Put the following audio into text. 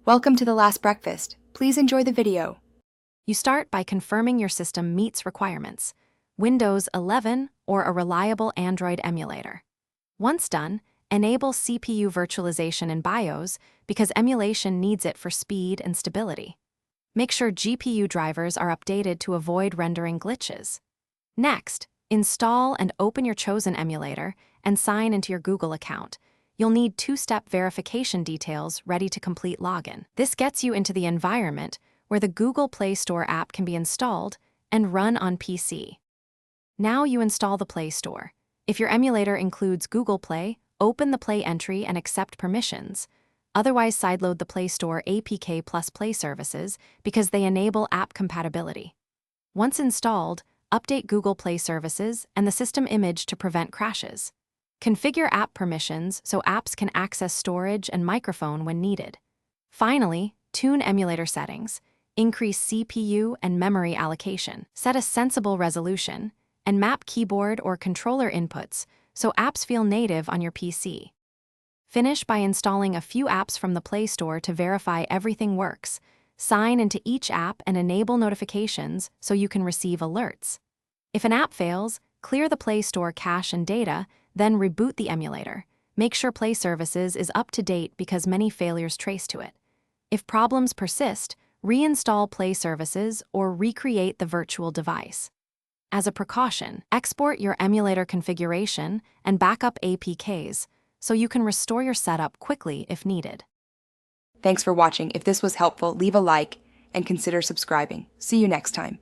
Welcome to The Last Breakfast. Please enjoy the video. You start by confirming your system meets requirements, Windows 11 or a reliable Android emulator. Once done, enable CPU virtualization in BIOS because emulation needs it for speed and stability. Make sure GPU drivers are updated to avoid rendering glitches. Next, install and open your chosen emulator and sign into your Google account. You'll need two-step verification details ready to complete login. This gets you into the environment where the Google Play Store app can be installed and run on PC. Now you install the Play Store. If your emulator includes Google Play, open the Play entry and accept permissions. Otherwise, sideload the Play Store APK plus Play services because they enable app compatibility. Once installed, update Google Play services and the system image to prevent crashes. Configure app permissions so apps can access storage and microphone when needed. Finally, tune emulator settings, increase CPU and memory allocation, set a sensible resolution, and map keyboard or controller inputs so apps feel native on your PC. Finish by installing a few apps from the Play Store to verify everything works. Sign into each app and enable notifications so you can receive alerts. If an app fails, clear the Play Store cache and data, then reboot the emulator. Make sure Play Services is up to date because many failures trace to it. If problems persist, reinstall Play Services or recreate the virtual device. As a precaution, export your emulator configuration and backup APKs so you can restore your setup quickly if needed. Thanks for watching. If this was helpful, leave a like and consider subscribing. See you next time.